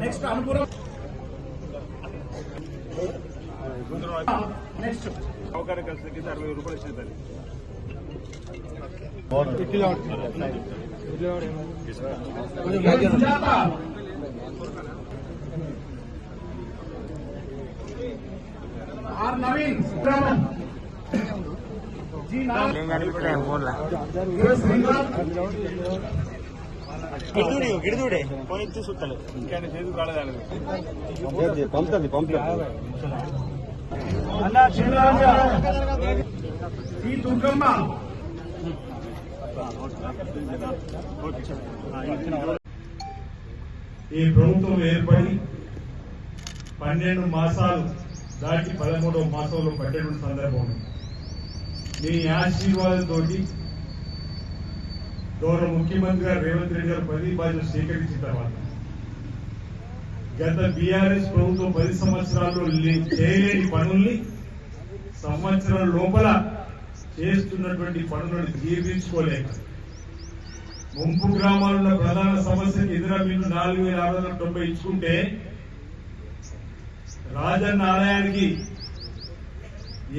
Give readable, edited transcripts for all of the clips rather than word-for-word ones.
Next Anupuram next సహకార కలిసి 60 రూపాయలు ఇచ్చింది. ఆర్ నవీన్ గిడుదూడే పోయి చూస్తలే ఇంకా చేతులు రాలేదు. పంపుతుంది దుర్గమ్మ ఈ ప్రభుత్వం ఏర్పడి 12 మాసాలు దాటి 13వ మాసంలో పట్టేటువంటి సందర్భం మీ ఆశీర్వాదంతో గౌరవ ముఖ్యమంత్రి గారు రేవంత్ రెడ్డి గారు 10 బాధ్యతలు స్వీకరించిన తర్వాత గత బీఆర్ఎస్ ప్రభుత్వం 10 సంవత్సరాల్లో చేయలేని పనుల్ని సంవత్సరం లోపల చేస్తున్నటువంటి పనులను తీర్పించుకోలేక ముంపు గ్రామాలున్న ప్రధాన సమస్యకి ఇందిరా మిల్లు 4690 ఇచ్చుకుంటే రాజన్న ఆలయానికి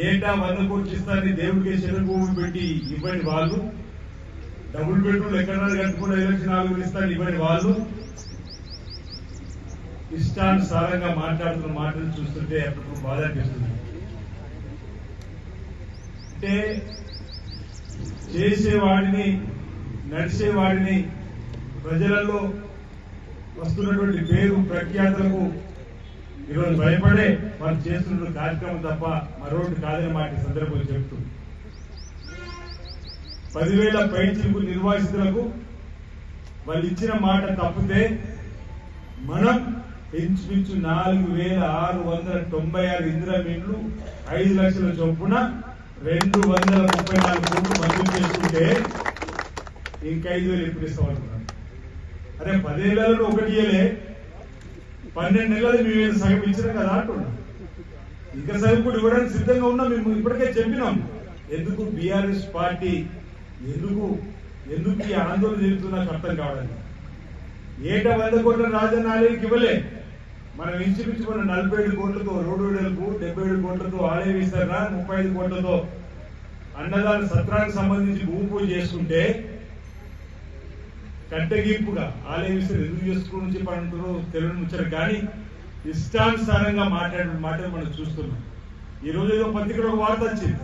ఏటా 100 కోట్లు ఇస్తారని దేవుడికి చెరుకు పెట్టి ఇవ్వని వాళ్ళు, డబుల్ బెడ్రూమ్ ఎక్కడన్నా కట్టుకున్న 4 ఇస్తారని ఇవ్వని వాళ్ళు ఇష్టానుసారంగా మాట్లాడుతున్న మాటలు చూస్తుంటే అప్పుడు బాధ అనిపిస్తుంది. అంటే చేసేవాడిని నడిచేవాడిని ప్రజలలో వస్తున్నటువంటి పేరు ప్రఖ్యాతులకు ఈరోజు భయపడే వాళ్ళు చేస్తున్న కార్యక్రమం తప్ప మరొకటి కాదని మాట సందర్భంలో చెప్తూ 10,000 పైచిలకు నిర్వాసితులకు వాళ్ళు ఇచ్చిన మాట తప్పితే మనం ఇంచుమించు 4,696 ఇందిరా మిల్లు 5 లక్షల చొప్పున 234 కోట్లు మంజూరు చేసుకుంటే ఇంకా 5,000 ఎప్పుడు ఇస్తామంటున్నాం. అరే 10 ఏళ్లలో ఒకటి ఇయ్యలే, 12 నెలలు మేము సగం ఇచ్చినాం కదా అంటున్నాం. ఇంకా సగం కూడా ఇవ్వడానికి సిద్ధంగా ఉన్నాం. మేము ఇప్పటికే చెప్పినాం. ఎందుకు బీఆర్ఎస్ పార్టీ ఎందుకు ఈ ఆందోళన చెందుతున్నా అర్థం కావడానికి. ఏటా 100 కోట్ల రాజధానికి ఇవ్వలే, మనం ఇంచుమించు మన 47 కోట్లతో రోడ్డు వెడల్పు, 77 కోట్లతో ఆలయ విస్తరణ, 35 కోట్లతో అన్నదాన సత్రానికి సంబంధించి భూమి పూజ చేసుకుంటే కట్టగింపుగా ఆలయ విస్తరణ ఎందుకు చేసుకోవడం చెప్పి అంటున్నారు తెలియని ముచ్చరు. కానీ ఇష్టానుసారంగా మాట్లాడిన మాటలు మనం చూస్తున్నాం. ఈ రోజు ఏదో పత్రికలో ఒక వార్త వచ్చింది,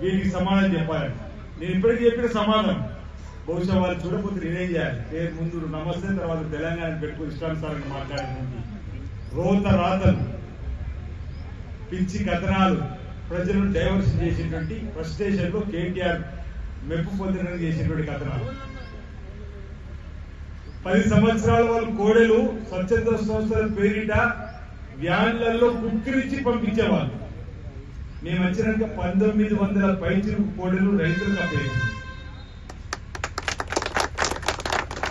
వీటికి సమాధానం చెప్పాలని. నేను ఇప్పటికీ చెప్పిన సమాధానం బహుశా వాళ్ళు చూడకపోతే నేనేం చేయాలి. పేరు ముందు నమస్తే, తర్వాత తెలంగాణ పెట్టుకుని ఇష్టానుసారంగా మాట్లాడినటువంటి రోత రాతలు, పిచ్చి కథనాలు, ప్రజలను డైవర్షన్ చేసేటువంటి ఫ్రస్ట్రేషన్ లో కేటీఆర్ మెప్పు పొందడానికి చేసేటువంటి కథనాలు. 10 సంవత్సరాల వాళ్ళు కోడెలు స్వచ్ఛంద సంస్థల పేరిట వ్యాన్లలో కుక్కిరించి పంపించేవాళ్ళు. మేము వచ్చినాక 1900 పైచిలుకు కోడెలు రైతులకు అప్పగించారు.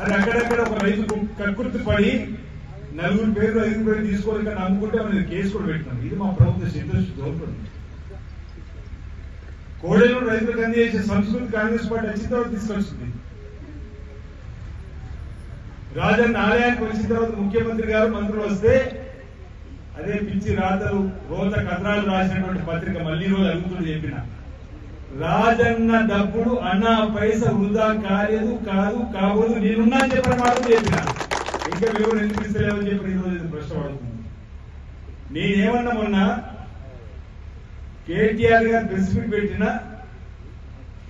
అది అక్కడక్కడ ఒక రైతు కక్కుర్తి పడి 4 పేర్లు 5 పేర్లు తీసుకోవాలి కానీ నమ్ముకుంటే మనం కేసు కూడా పెట్టినాం. ఇది మా ప్రభుత్వ సిద్ధం గవర్నమెంట్. కోడెలు రైతులకు అందజేసే సంస్కృతి కాంగ్రెస్ పార్టీ వచ్చిన తర్వాత తీసుకొచ్చింది. రాజన్న ఆలయానికి వచ్చిన తర్వాత ముఖ్యమంత్రి గారు మంత్రులు వస్తే అదే పిచ్చి రాతలు రోత కథనాలు రాసినటువంటి పత్రిక మళ్ళీ రోజు అడుగుతుంది చెప్పిన రాజన్న డబ్బులు అన్నా పైస వృధా కాలేదు, కాదు కాబోదు, నేనున్నా చెప్పిన మాత్రం చెప్పిన ఇంకా వివరణ ఎందుకు ఇస్తలేవని చెప్పి ఈరోజు ప్రశ్న పడుతుంది. నేనేమన్నా మొన్న కేటీఆర్ గారు ప్రెస్ మీట్ పెట్టిన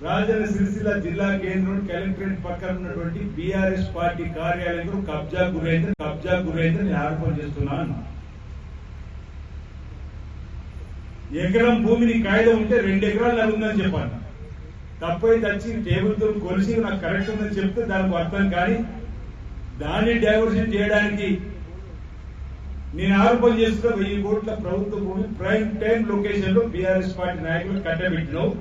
రాజన్న సిరిసిల్ల జిల్లా కేంద్రం కలెక్టరేట్ పక్కన ఉన్నటువంటి బీఆర్ఎస్ పార్టీ కార్యాలయం కబ్జా గురైందని నేను ఆరోపణ చేస్తున్నాను. ఎకరం భూమిని కాయిదా ఉంటే 2 ఎకరాలు ఉందని చెప్పాను. తప్పైతే వచ్చి టేబుల్తో కొలిసి నాకు కరెక్ట్ ఉందని చెప్తే దానికి అర్థం. కానీ దాన్ని డైవర్షన్ చేయడానికి నేను ఆరోపణ చేస్తున్న 1000 కోట్ల ప్రభుత్వ భూమి ప్రైమ్ టైం లొకేషన్ లో బీఆర్ఎస్ పార్టీ నాయకులు కట్టబెట్టినావు.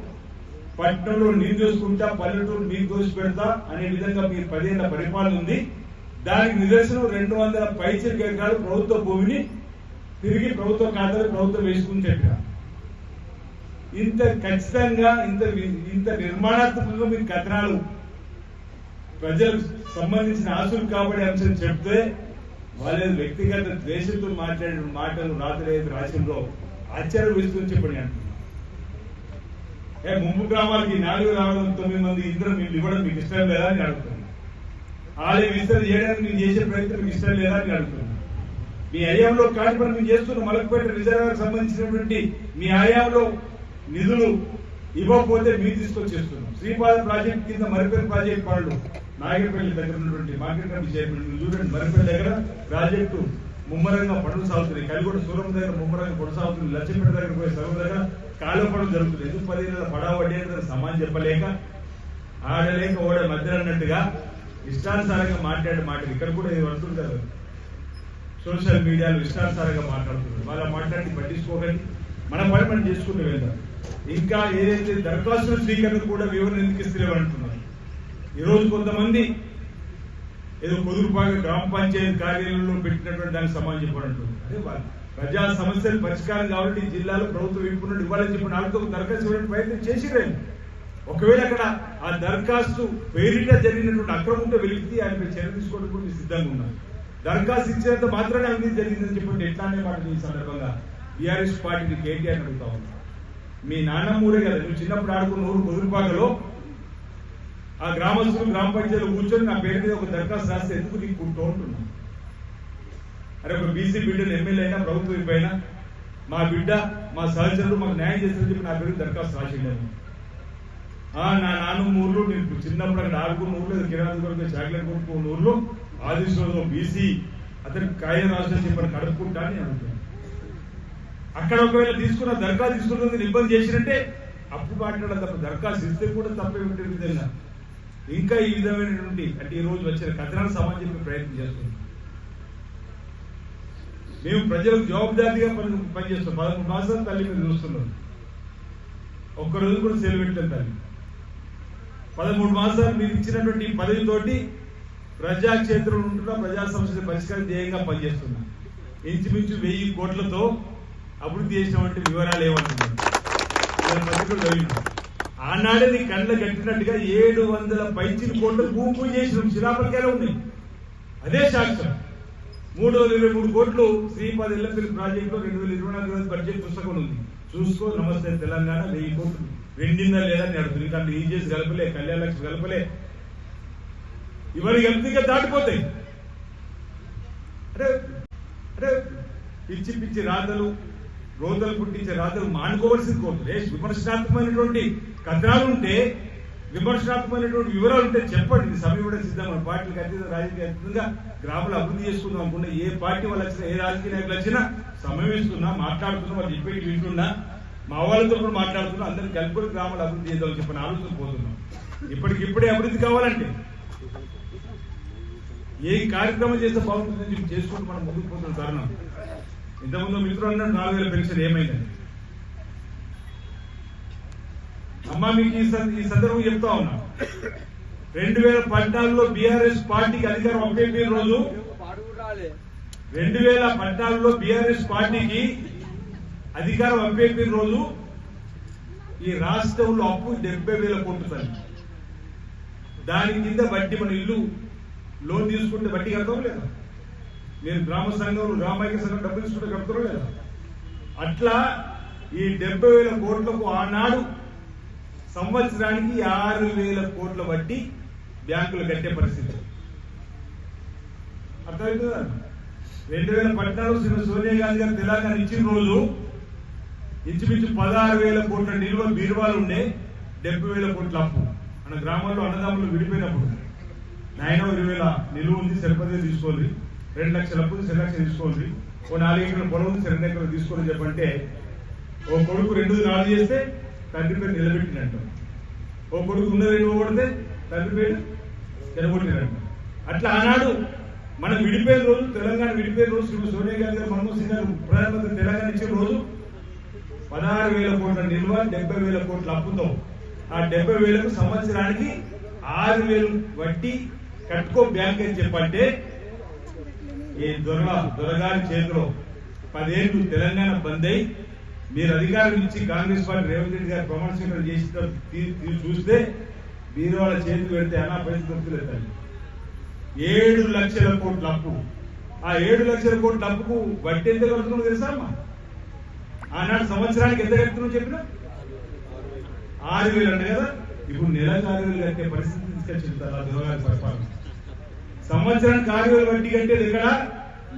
పట్టణంలో నీరు దోసుకుంటా, పల్లెటూరు నీరు దోసి పెడతా అనే విధంగా మీరు 10 ఏళ్ల పరిపాలన ఉంది. దానికి నిదర్శనం 200 పైచిలుకు ఎకరాలు ప్రభుత్వ భూమిని తిరిగి ప్రభుత్వ ఖాతాలో ప్రభుత్వం వేసుకుని చెప్పిన. ఇంత ఖచ్చితంగా ఇంత నిర్మాణాత్మకంగా మీరు కథనాలు ప్రజలకు సంబంధించిన ఆస్తులు కాపాడే అంశం చెప్తే వాళ్ళ వ్యక్తిగత ద్వేషంతో మాట్లాడిన మాటలు రాత్రి రాసిందో ఆశ్చర్యం వేసుకుని చెప్పండి అంటున్నారు. ముంపు గ్రామాలకి 409 మంది ఇంద్రం మీరు ఇవ్వడం మీకు ఇష్టం లేదా అని అడుగుతున్నాను. ఆలయ విస్తరణ చేయడానికి మీరు చేసే ప్రయత్నం మీకు ఇష్టం లేదా అని అడుగుతున్నాను. మీ హయాంలో కాని పని మీరు చేస్తున్న మలకపేట రిజర్వాయర్ సంబంధించినటువంటి మీ హయాంలో నిధులు ఇవ్వకపోతే మీరు తీసుకొచ్చేస్తున్నాం. శ్రీపాద ప్రాజెక్ట్ కింద మరిపల్లి ప్రాజెక్ట్ పనులు నాగపల్లి దగ్గర ఉన్నటువంటి మార్కెట్ కమిటీ చైర్మన్ చూడండి, మరిపల్లి దగ్గర ప్రాజెక్టు ముమ్మరంగా పనులు సాగుతున్నాయి. కలిగొండ సూరం దగ్గర ముమ్మరంగా కొనసాగుతుంది. లక్ష్మీపేట దగ్గర పోయే సభ దగ్గర కాలువ పనులు జరుగుతుంది. ఎందుకు 10 ఏళ్ళ పడావడ్డీ సమానం చెప్పలేక ఆడలేక ఓడ మధ్య అన్నట్టుగా ఇష్టానుసారంగా మాట్లాడే మాటలు ఇక్కడ కూడా ఇది వస్తుంటారు. సోషల్ మీడియాలో ఇష్టానుసారంగా మాట్లాడుతున్నారు. వాళ్ళ మాట్లాడి పట్టించుకోకండి, మన పని మనం చేసుకుంటూ వెళ్దాం. ఇంకా ఏదైతే దరఖాస్తుల స్వీకరణ కూడా వివరణ ఎందుకు ఇస్తలేమంటున్నారు. ఈరోజు కొంతమంది ఏదో పొదురుపాక గ్రామ పంచాయతీ కార్యాలయంలో పెట్టినటువంటి దానికి సమానం చెప్పాలంటున్నారు. అదే వాళ్ళు ప్రజా సమస్యలు పరిష్కారం కాబట్టి జిల్లాలో ప్రభుత్వం ఇప్పుడున్నట్టు ఇవ్వాలని చెప్పి నాలుగు దరఖాస్తు ఇవ్వడానికి ప్రయత్నం చేసిరేను. ఒకవేళ అక్కడ ఆ దరఖాస్తు పేరిట జరిగినటువంటి అక్రమం ఉంటే వెలికి ఆయనపై చర్య తీసుకోవడానికి కూడా సిద్ధంగా ఉన్నారు. దరఖాస్తు ఇచ్చేంత మాత్రమే అవినీతి జరిగిందని చెప్పండి ఎట్లానే మాట ఈ సందర్భంగా టీఆర్ఎస్ పార్టీని కేటీఆర్ అడుగుతా ఉన్నారు. మీ నాన్నమ్మ ఊరే కదా, నువ్వు చిన్నప్పుడు ఆడుకున్న ఊరు పొదురుపాకలో ఆ గ్రామస్తులు గ్రామ పంచాయతీలో కూర్చొని నా పేరు మీద ఒక దరఖాస్తు రాస్తే ఎందుకు నీకు కుంటూ ఉంటున్నాను. అరే ఒక బీసీ బిడ్డను ఎమ్మెల్యే అయినా ప్రభుత్వం పైన మా బిడ్డ మా సహచరులు మాకు న్యాయం చేస్తారని చెప్పి నా పేరు దరఖాస్తు రాసిండాను. నా నాన్నమ్మ ఊర్లో నేను చిన్నప్పుడు అక్కడ ఆడుకున్న ఊర్లో కిరాణా కొరకు చాక్లెట్ కొనుక్కున్న ఊర్లో ఆదిశ్వరంలో బీసీ అతనికి కాయం రాష్ట్రం చెప్పని కడుక్కుంటా అని అనుకున్నాను. అక్కడ ఒకవేళ తీసుకున్న దరఖాస్తు తీసుకున్నది ఇబ్బంది చేసినట్టే అప్పుడు మాట్లాడాలి తప్ప దరఖాస్తు ఇస్తే కూడా తప్పే ఉండే విధంగా ఇంకా ఈ విధమైనటువంటి అంటే ఈ రోజు వచ్చిన కథనాలు సమాజం చెప్పే ప్రయత్నం చేస్తున్నాం. మేము ప్రజలకు జవాబుదారీగా పనిచేస్తాం. 11 మాసాలు తల్లి మీద చూస్తున్నాం. ఒక్కరోజు కూడా సెలవు పెట్టాం తల్లి. 13 మాసాలు మీరు ఇచ్చినటువంటి పదవితోటి ప్రజాక్షేత్రంలో ఉంటున్న ప్రజా సమస్యల పరిష్కారం ధ్యేయంగా పనిచేస్తున్నాం. ఇంచుమించు 1000 కోట్లతో అభివృద్ధి చేసినటువంటి వివరాలు ఏమంటున్నారు ఆనాడే నీ కళ్ళ కట్టినట్టుగా 700 పైచిలు కోట్లు భూమి పూజ చేసిన శిలాపలకాలు ఉన్నాయి. అదే సాక్ష్యం 323 కోట్లు శ్రీపాద ఎల్లంపల్లి ప్రాజెక్టులో 2024 బడ్జెట్ పుస్తకం ఉంది. చూసుకో. నమస్తే తెలంగాణ 1000 కోట్లు రెండిందా లేదా అని అడుగుతుంది. ఎందుకంటే ఈజీఎస్ కలపలే, కళ్యాణ లక్ష్మి కలపలే, ఇవన్నీ కలిపిగా దాటిపోతాయి. అంటే పిచ్చి పిచ్చి రాతలు రోతలు పుట్టించే రాతలు మానుకోవాల్సింది కోరుతుంది. విమర్శనాత్మకమైనటువంటి కథనాలు ఉంటే, విమర్శనాత్మకమైనటువంటి వివరాలు ఉంటే చెప్పండి. సమయం కూడా సిద్ధం. మన పార్టీలకు అతీత రాజకీయ అతీతంగా గ్రామాలు అభివృద్ధి చేసుకుందాం అనుకుంటే ఏ పార్టీ వాళ్ళు వచ్చినా ఏ రాజకీయ నాయకులు వచ్చినా సమయం ఇస్తున్నా, మాట్లాడుతున్నా, వాళ్ళు చెప్పేటి వింటున్నా, మా వాళ్ళతో కూడా మాట్లాడుతున్నా, అందరినీ కలుపుకొని గ్రామాలు అభివృద్ధి చేద్దామని చెప్పిన ఆలోచన పోతున్నాం. ఇప్పటికిప్పుడే అభివృద్ధి కావాలంటే ఏ కార్యక్రమం చేస్తే బాగుంటుందని చెప్పి చేసుకుంటూ మనం ముందుకు పోతున్న తరుణం. ఇంతకుముందు మిత్రులు అన్నారు 4000 పెన్షన్ ఏమైందని. అమ్మా మీకు ఈ సందర్భం చెప్తా ఉన్నా, 2014లో బీఆర్ఎస్ పార్టీకి అధికారం అప్పైపోయిన రోజు 2014లో బీఆర్ఎస్ పార్టీకి అధికారం అప్పైపోయిన రోజు ఈ రాష్ట్రంలో అప్పు 70,000 కోట్లు తల్లి. దాని కింద వడ్డీ మన ఇల్లు లోన్ తీసుకుంటే వడ్డీ కడతాం లేదా? నేను గ్రామ సంఘం గ్రామైక్య సంఘం డబ్బులు తీసుకుంటే కడతారో లేదా? అట్లా ఈ 70,000 కోట్లకు ఆనాడు సంవత్సరానికి 6,000 కోట్ల వడ్డీ బ్యాంకులు కట్టే పరిస్థితి. అర్థమైంది కదా? 2014 శ్రీమతి సోనియా గాంధీ గారు తెలంగాణ ఇచ్చిన రోజు ఇంచుమించు 16,000 కోట్ల నిల్వ బీరువాలు ఉండే, 70,000 కోట్ల అప్పు. మన గ్రామాల్లో అన్నదమ్ములు విడిపోయినప్పుడు నాయన 20,000 నిలువ ఉంది, సరిపదే తీసుకోండి, 2 లక్షల అప్పు 2 లక్షలు తీసుకోండి, ఓ 4 ఎకరాల పొలం ఉంది, 2 ఎకరాలు తీసుకోండి చెప్పంటే ఓ కొడుకు 2 చేస్తే తండ్రి పేరు నిలబెట్టినట్టు, ఓ కొడుకు ఉన్నది ఇవ్వబడితే తండ్రి పేరు నిలబెట్టినట్టు. అట్లా ఆనాడు మనం విడిపోయిన రోజు, తెలంగాణ విడిపోయిన రోజు శ్రీమతి సోనియా గాంధీ గారు మన్మోహన్ సింగ్ గారు ప్రధానమంత్రి తెలంగాణ ఇచ్చిన రోజు 16,000 కోట్ల నిల్వ, 70,000 కోట్ల అప్పుతో ఆ 70,000కు సంవత్సరానికి 6,000 వడ్డీ కట్టుకో బ్యాంక్ అని చెప్పంటే ఈ దొరగారి చేతిలో 10 ఏళ్ళు తెలంగాణ బంద్ అయి మీరు అధికారం ఇచ్చి కాంగ్రెస్ పార్టీ రేవంత్ రెడ్డి గారు ప్రమాణ స్వీకారం చేసిన చూస్తే బీరువాళ్ళ చేతులు పెడితే అనా పైసలు దొరుకుతలేదు తల్లి. 7 లక్షల కోట్ల అప్పు. ఆ 7 లక్షల కోట్ల అప్పుకు వడ్డీ ఎంత కడుతున్నావు తెలుసా అమ్మా? ఆనాడు సంవత్సరానికి ఎంత కడుతున్నావు చెప్పినా 6,000 అంటే కదా. ఇప్పుడు నెలకు 6,000 కట్టే పరిస్థితి తీసుకొచ్చింది దొరగారి పరిపాలన. సంవత్సరానికి 6,000 వడ్డీ కట్టేది ఎక్కడ?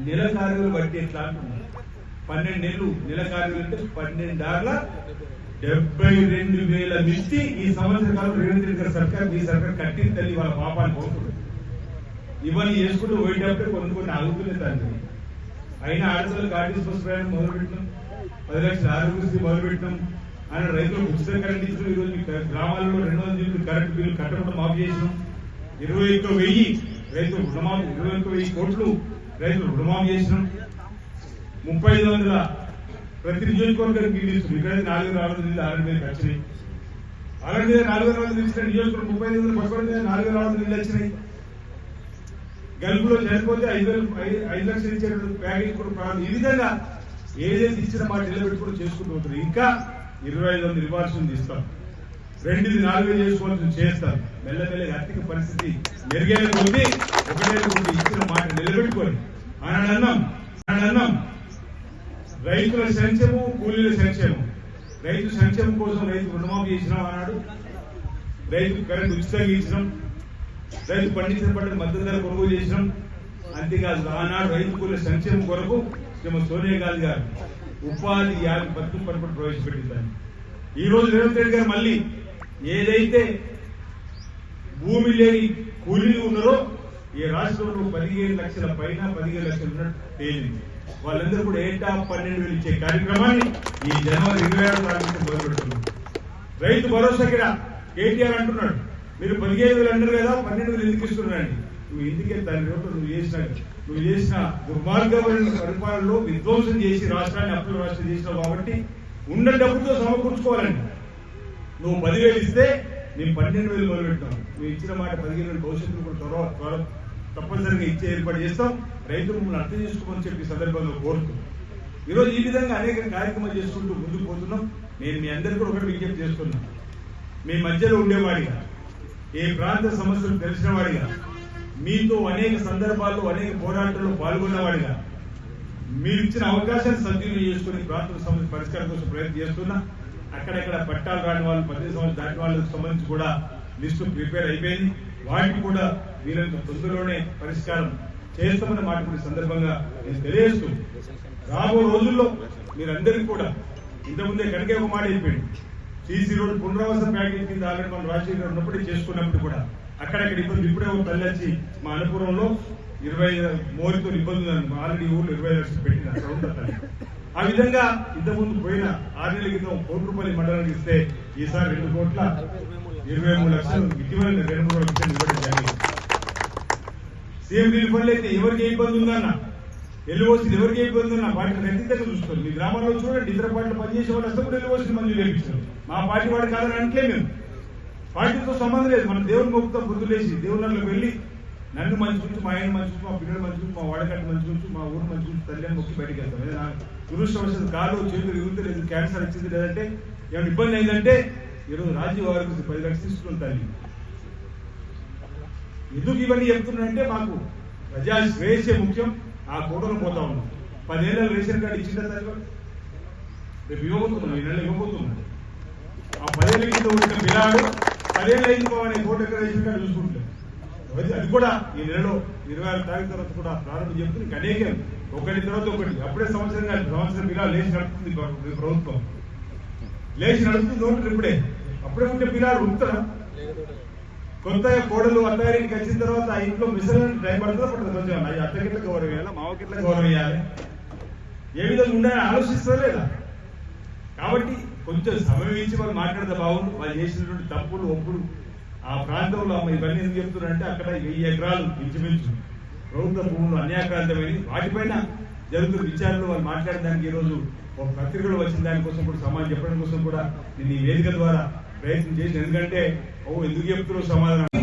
నెలకు 6,000 వడ్డీ ఎట్లా అంటున్నారు? 12 నెలలు నెలకు 6,000 అంటే 12 72,000 మించి ఈ సంవత్సర కాలం రేవంత్ రెడ్డి గారి సర్కార్ మీ సర్కార్ కట్టిన తల్లి వాళ్ళ పాపాన్ని పోతుంది. ఇవన్నీ చేసుకుంటూ పోయేటప్పుడే కొన్ని ఆగుతున్నాయి తండ్రి. అయినా ఆడపిల్లలకు ఆర్టీసీ బస్ ప్రయాణం మొదలుపెట్టినాం, 10 లక్షల ఆరోగ్యశ్రీ మొదలుపెట్టినాం. ఆయన రైతులకు ఉచిత కరెంట్ ఇచ్చిన ఈరోజు మీ గ్రామాల్లో 200 యూనిట్లు కరెంట్ బిల్లు కట్టకుండా మాఫీ చేసినాం. 21,000 రైతులు రుణమాఫీ, 21,000 కోట్లు రైతులు రుణమాఫీ చేసినాం. 3500 ప్రతి నియోజకవర్గానికి నీళ్ళు ఇస్తున్నాం. ఇక్కడ 4,000 నీళ్ళు ఆల్రెడీ మీద వచ్చినాయి. ఆల్రెడీ మీద 4,000 ఇచ్చిన నియోజకవర్గం 3500 పక్కన 4,000 నీళ్ళు వచ్చినాయి. గల్ఫ్లో చనిపోతే 5 లక్షలు ఇచ్చేటువంటి ప్యాకేజ్ కూడా ప్రారంభం. ఈ విధంగా ఏదైతే ఇచ్చిన మాట నిలబెట్టుకుని చేసుకుంటూ పోతారు. ఇంకా 25,000 ఇవ్వాల్సింది ఇస్తాం, 2ది 4,000 చేసుకోవాల్సింది చేస్తాం. మెల్లమెల్లగా ఆర్థిక పరిస్థితి మెరుగైన కొద్ది 1 ఇచ్చిన మాట నిలబెట్టుకొని అన్నాం రైతుల సంక్షేమం, కూలీల సంక్షేమం. రైతు సంక్షేమం కోసం రైతు రుణమాఫీ చేసినాం అన్నాడు. రైతు కరెంట్ ఉచితంగా ఇచ్చినాం. రైతు పండించిన పంటకు మద్దతు ధర కొనుగోలు చేసినాం. అంతేకాదు ఆనాడు రైతు కూలీల సంక్షేమం కొరకు శ్రీమతి సోనియా గాంధీ గారు ఉపాధి హామీ పథకం పట్టుబడి ప్రవేశపెట్టిందని. ఈ రోజు రేవంత్ రెడ్డి గారు మళ్ళీ ఏదైతే భూమి లేని కూలీలు ఉన్నారో ఈ రాష్ట్రంలో 15 లక్షల పైన 15 లక్షలు ఉన్నట్టు తేలింది. వాళ్ళందరూ కూడా ఏటా 12,000 ఇచ్చే కార్యక్రమాన్ని ఈ జనవరి 26వ తారీఖు మొదలుపెడుతున్నారు. రైతు భరోసా కింద కేటీఆర్ అంటున్నాడు, మీరు 15,000 అంటారు కదా, 12,000 ఎందుకు ఇస్తున్నారండి? నువ్వు ఎందుకే దాని రోడ్డు నువ్వు చేసిన దుర్మార్గమైన పరిపాలనలో విధ్వంసం చేసి రాష్ట్రాన్ని అప్పుల రాష్ట్రం చేసినావు కాబట్టి ఉన్న డబ్బుతో సమకూర్చుకోవాలండి. నువ్వు 10,000 ఇస్తే మేము 12,000 మొదలుపెట్టాం. నువ్వు ఇచ్చిన మాట 15,000 భవిష్యత్తులో కూడా తప్పనిసరిగా ఇచ్చే ఏర్పాటు చేస్తాం. రైతులు మమ్మల్ని అర్థం చేసుకోమని చెప్పి సందర్భంలో కోరుతూ ఈరోజు ఈ విధంగా అనేక కార్యక్రమాలు చేసుకుంటూ ముందుకు పోతున్నాం. నేను మీ అందరికీ కూడా ఒకటి విజ్ఞప్తి చేస్తున్నాను. మీ మధ్యలో ఉండేవాడిగా, ఏ ప్రాంత సమస్యలు తెలిసిన వాడిగా, మీతో అనేక సందర్భాల్లో అనేక పోరాటాల్లో పాల్గొన్నవాడిగా మీరు ఇచ్చిన అవకాశాన్ని సద్వినియోగం చేసుకుని ప్రాంత సమస్య పరిష్కారం కోసం ప్రయత్నం చేస్తున్నా. అక్కడెక్కడ పట్టాలు రాని వాళ్ళు 18 సంవత్సరాలు దాటిన వాళ్ళకి సంబంధించి కూడా లిస్టు ప్రిపేర్ అయిపోయింది. వాటికి కూడా వీళ్ళంత తొందరలోనే పరిష్కారం చేస్తామన్న మాట కూడా సందర్భంగా నేను తెలియజేస్తూ రాబో రోజుల్లో మీరందరికీ కూడా ఇంతకుముందే కనుక ఒక మాట అయిపోయింది. సీసీ రోడ్డు పునరావాస ప్యాకేజ్ కింద ఆల్రెడీ మనం రాజశేఖర్ ఉన్నప్పుడే చేసుకున్నప్పుడు కూడా అక్కడక్కడ ఇబ్బంది. ఇప్పుడే ఒక తల్లి వచ్చి మా అన్నపురంలో 20 మోరితో ఇబ్బంది ఆల్రెడీ ఊళ్ళో 20 లక్షలు పెట్టిన అక్కడ ఉంటుంది. ఆ విధంగా ఇంతకుముందు పోయిన 6 నెలల క్రితం కోట్రూపల్లి మండలానికి ఇస్తే ఈసారి 2,23 లక్షలు ఇటీవల 2 లక్షలు ఇవ్వడం జరిగింది. సీఎం రిలీఫ్ ఫండ్లు అయితే ఎవరికి ఏ ఇబ్బంది ఉందన్న, ఎల్లువోసీలు ఎవరికి ఏ ఇబ్బంది ఉన్నా వాటిని ఖచ్చితంగా చూసుకోండి. మీ గ్రామాల్లో చూడండి, ఇతర పార్టీలు పనిచేసే వాళ్ళు అసలు కూడా ఎల్లువోసీలు మంజూరు చేయించారు. మా పార్టీ వాడు కాదని అంటే మేము పార్టీతో సంబంధం లేదు. మన దేవుని మొక్కుతాం, పొద్దులేసి దేవుళ్ళకి వెళ్ళి నన్ను మంచి గురించి, మా ఆయన మంచి గురించి, మా పిల్లలు మంచి గురించి, మా వాడకట్టు మంచి గురించి, మా ఊరు మంచి గురించి తల్లి అని మొక్కి బయటకు వెళ్తాం. ఏదైనా దురదృష్టవశాత్తు కాలు చేతులు ఇరుగుతలేదు, క్యాన్సర్ వచ్చింది లేదంటే ఏమైనా ఇబ్బంది అయిందంటే ఈరోజు రాజీవ్ వారికి 10 లక్షలు తీసుకుని తల్లి. ఎందుకు ఇవన్నీ చెప్తున్నానంటే మాకు ప్రజా శ్రేయస్సే ముఖ్యం. ఆ కోటలో పోతా ఉన్నాం. 10 ఏళ్ళ రేషన్ కార్డు ఇచ్చిన తల్లి రేపు ఇవ్వబోతున్నాం, ఈ నెల ఇవ్వబోతున్నాం. ఆ 10 ఏళ్ళ కింద ఉండిన పిల్లాడు 10 ఏళ్ళు అయింది పోవాలని కోట రేషన్ కార్డు చూసుకుంటాం. అది కూడా ఈ నెలలో 26 తారీఖు తర్వాత కూడా ప్రారంభం చెప్తుంది. ఇంకా అనేక ఒకటి తర్వాత ఒకటి అప్పుడే సంవత్సరం పిల్లలు లేచి నడుపుతుంది ప్రభుత్వం, లేచి నడుపుతుంది ఉంటుంది. ఇప్పుడే అప్పుడే ఉంటే పిల్లలు ఉంటారా? కొత్తగా కోడలు అత్తారింటికి వచ్చిన తర్వాత ఆ ఇంట్లో మిషన్ టైం పడుతుందో పడుతుంది. కొంచెం అత్తకిట్ల గౌరవం వేయాలి, మావకిట్ల గౌరవం వేయాలి, ఏ విధంగా ఉండాలని ఆలోచిస్తారా లేదా? కాబట్టి కొంచెం సమయం ఇచ్చి వాళ్ళు మాట్లాడితే బాగుండు. వాళ్ళు చేసినటువంటి తప్పులు ఒప్పుడు ఆ ప్రాంతంలో ఇవన్నీ ఎందుకు చెప్తున్నారంటే అక్కడ 1000 ఎకరాలు ఇంచుమించు ప్రభుత్వ భూములు అన్యాక్రాంతమైనవి. వాటిపైన జరుగుతున్న విచారణలో వాళ్ళు మాట్లాడడానికి ఈరోజు ఒక పత్రికలు వచ్చిన దానికోసం కూడా సమాధానం చెప్పడం కోసం కూడా నేను ఈ వేదిక ద్వారా ప్రయత్నం చేసి, ఎందుకంటే ఎందుకు చెప్తున్నారు సమాధానం